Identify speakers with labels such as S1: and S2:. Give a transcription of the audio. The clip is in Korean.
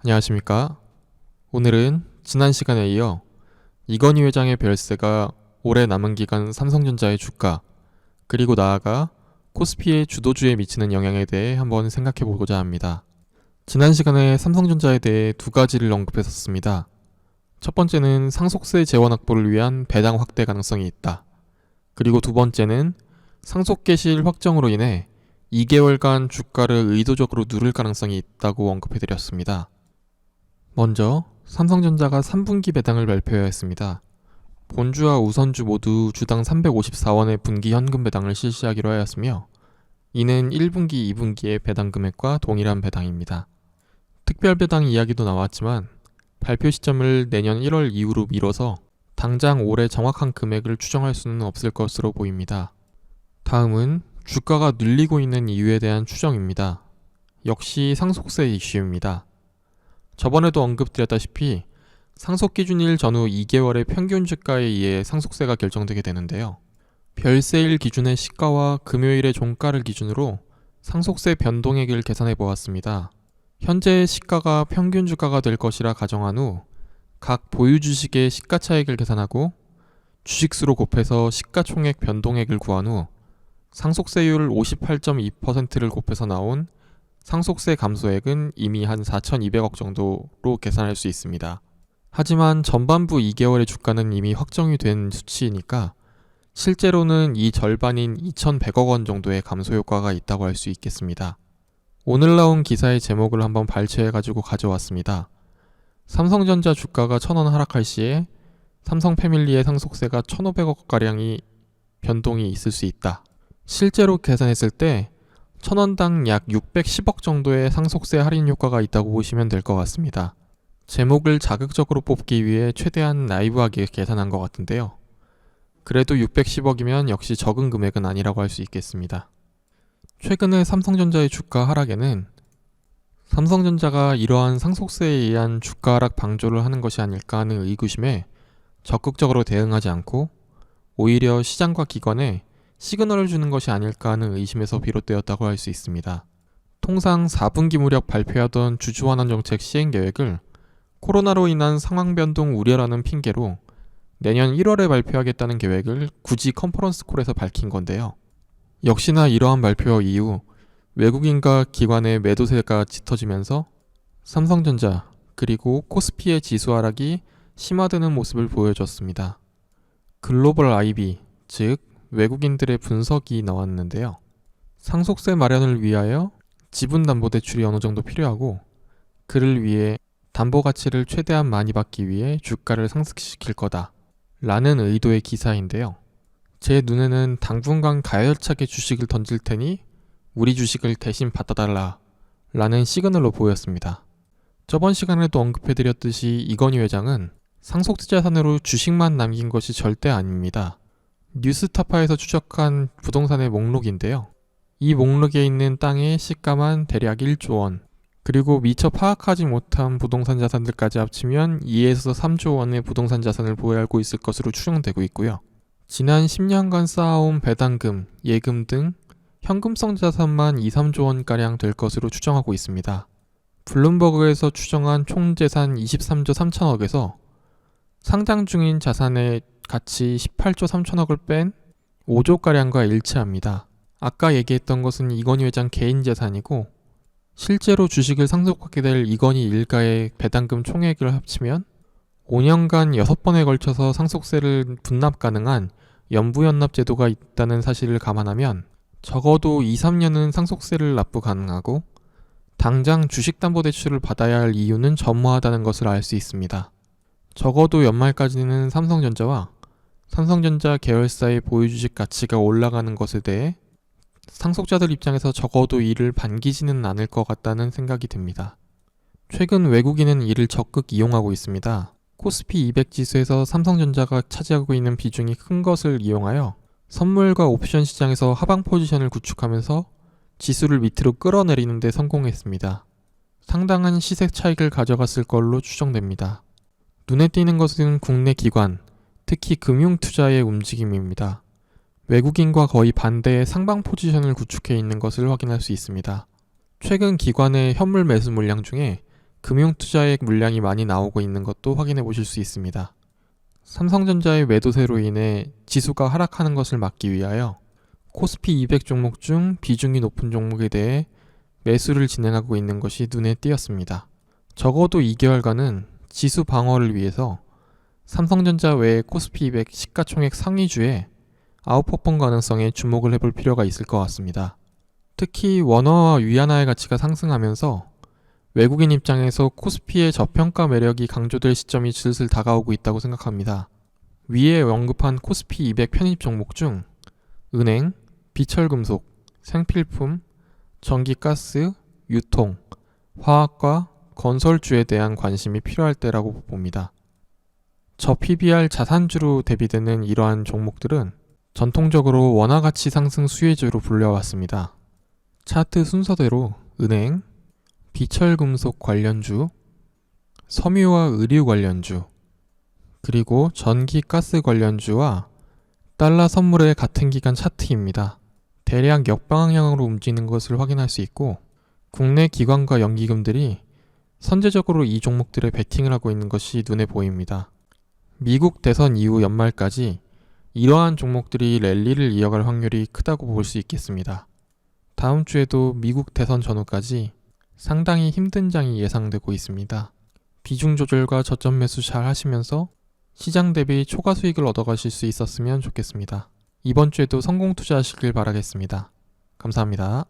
S1: 안녕하십니까. 오늘은 지난 시간에 이어 이건희 회장의 별세가 올해 남은 기간 삼성전자의 주가, 그리고 나아가 코스피의 주도주에 미치는 영향에 대해 한번 생각해 보고자 합니다. 지난 시간에 삼성전자에 대해 두 가지를 언급했었습니다. 첫 번째는 상속세 재원 확보를 위한 배당 확대 가능성이 있다. 그리고 두 번째는 상속개시일 확정으로 인해 2개월간 주가를 의도적으로 누를 가능성이 있다고 언급해드렸습니다. 먼저 삼성전자가 3분기 배당을 발표했습니다. 본주와 우선주 모두 주당 354원의 분기 현금 배당을 실시하기로 하였으며, 이는 1분기, 2분기의 배당 금액과 동일한 배당입니다. 특별 배당 이야기도 나왔지만 발표 시점을 내년 1월 이후로 미뤄서 당장 올해 정확한 금액을 추정할 수는 없을 것으로 보입니다. 다음은 주가가 늘리고 있는 이유에 대한 추정입니다. 역시 상속세 이슈입니다. 저번에도 언급드렸다시피 상속기준일 전후 2개월의 평균 주가에 의해 상속세가 결정되게 되는데요. 별세일 기준의 시가와 금요일의 종가를 기준으로 상속세 변동액을 계산해 보았습니다. 현재의 시가가 평균 주가가 될 것이라 가정한 후 각 보유 주식의 시가 차익을 계산하고 주식수로 곱해서 시가총액 변동액을 구한 후 상속세율 58.2%를 곱해서 나온 상속세 감소액은 이미 한 4,200억 정도로 계산할 수 있습니다. 하지만 전반부 2개월의 주가는 이미 확정이 된 수치이니까 실제로는 이 절반인 2,100억 원 정도의 감소 효과가 있다고 할 수 있겠습니다. 오늘 나온 기사의 제목을 한번 발췌해가지고 가져왔습니다. 삼성전자 주가가 1,000원 하락할 시에 삼성 패밀리의 상속세가 1,500억가량이 변동이 있을 수 있다. 실제로 계산했을 때 1,000원당 약 610억 정도의 상속세 할인 효과가 있다고 보시면 될 것 같습니다. 제목을 자극적으로 뽑기 위해 최대한 나이브하게 계산한 것 같은데요. 그래도 610억이면 역시 적은 금액은 아니라고 할 수 있겠습니다. 최근에 삼성전자의 주가 하락에는 삼성전자가 이러한 상속세에 의한 주가 하락 방조를 하는 것이 아닐까 하는 의구심에 적극적으로 대응하지 않고 오히려 시장과 기관에 시그널을 주는 것이 아닐까 하는 의심에서 비롯되었다고 할 수 있습니다. 통상 4분기 무렵 발표하던 주주환원 정책 시행 계획을 코로나로 인한 상황 변동 우려라는 핑계로 내년 1월에 발표하겠다는 계획을 굳이 컨퍼런스 콜에서 밝힌 건데요. 역시나 이러한 발표 이후 외국인과 기관의 매도세가 짙어지면서 삼성전자 그리고 코스피의 지수 하락이 심화되는 모습을 보여줬습니다. 글로벌 IB, 즉 외국인들의 분석이 나왔는데요. 상속세 마련을 위하여 지분담보대출이 어느 정도 필요하고, 그를 위해 담보가치를 최대한 많이 받기 위해 주가를 상승시킬 거다 라는 의도의 기사인데요. 제 눈에는 당분간 가열차게 주식을 던질 테니 우리 주식을 대신 받아달라 라는 시그널로 보였습니다. 저번 시간에도 언급해드렸듯이 이건희 회장은 상속세 자산으로 주식만 남긴 것이 절대 아닙니다. 뉴스타파에서 추적한 부동산의 목록인데요. 이 목록에 있는 땅의 시가만 대략 1조 원, 그리고 미처 파악하지 못한 부동산 자산들까지 합치면 2에서 3조 원의 부동산 자산을 보유하고 있을 것으로 추정되고 있고요. 지난 10년간 쌓아온 배당금, 예금 등 현금성 자산만 2, 3조 원가량 될 것으로 추정하고 있습니다. 블룸버그에서 추정한 총 재산 23조 3천억에서 상장 중인 자산의 가치 18조 3천억을 뺀 5조가량과 일치합니다. 아까 얘기했던 것은 이건희 회장 개인 재산이고, 실제로 주식을 상속하게 될 이건희 일가의 배당금 총액을 합치면 5년간 6번에 걸쳐서 상속세를 분납 가능한 연부연납 제도가 있다는 사실을 감안하면 적어도 2, 3년은 상속세를 납부 가능하고, 당장 주식담보대출을 받아야 할 이유는 전무하다는 것을 알 수 있습니다. 적어도 연말까지는 삼성전자와 삼성전자 계열사의 보유주식 가치가 올라가는 것에 대해 상속자들 입장에서 적어도 이를 반기지는 않을 것 같다는 생각이 듭니다. 최근 외국인은 이를 적극 이용하고 있습니다. 코스피 200 지수에서 삼성전자가 차지하고 있는 비중이 큰 것을 이용하여 선물과 옵션 시장에서 하방 포지션을 구축하면서 지수를 밑으로 끌어내리는 데 성공했습니다. 상당한 시세 차익을 가져갔을 걸로 추정됩니다. 눈에 띄는 것은 국내 기관, 특히 금융투자의 움직임입니다. 외국인과 거의 반대의 상방 포지션을 구축해 있는 것을 확인할 수 있습니다. 최근 기관의 현물 매수 물량 중에 금융투자의 물량이 많이 나오고 있는 것도 확인해 보실 수 있습니다. 삼성전자의 매도세로 인해 지수가 하락하는 것을 막기 위하여 코스피 200 종목 중 비중이 높은 종목에 대해 매수를 진행하고 있는 것이 눈에 띄었습니다. 적어도 2개월간은 지수 방어를 위해서 삼성전자 외 코스피 200 시가총액 상위주에 아웃퍼폼 가능성에 주목을 해볼 필요가 있을 것 같습니다. 특히 원화와 위안화의 가치가 상승하면서 외국인 입장에서 코스피의 저평가 매력이 강조될 시점이 슬슬 다가오고 있다고 생각합니다. 위에 언급한 코스피 200 편입 종목 중 은행, 비철금속, 생필품, 전기가스, 유통, 화학과 건설주에 대한 관심이 필요할 때라고 봅니다. 저 PBR 자산주로 대비되는 이러한 종목들은 전통적으로 원화 가치 상승 수혜주로 불려왔습니다. 차트 순서대로 은행, 비철금속 관련주, 섬유와 의류 관련주, 그리고 전기 가스 관련주와 달러 선물의 같은 기간 차트입니다. 대략 역방향으로 움직이는 것을 확인할 수 있고 국내 기관과 연기금들이 선제적으로 이 종목들에 베팅을 하고 있는 것이 눈에 보입니다. 미국 대선 이후 연말까지 이러한 종목들이 랠리를 이어갈 확률이 크다고 볼 수 있겠습니다. 다음 주에도 미국 대선 전후까지 상당히 힘든 장이 예상되고 있습니다. 비중 조절과 저점 매수 잘 하시면서 시장 대비 초과 수익을 얻어가실 수 있었으면 좋겠습니다. 이번 주에도 성공 투자하시길 바라겠습니다. 감사합니다.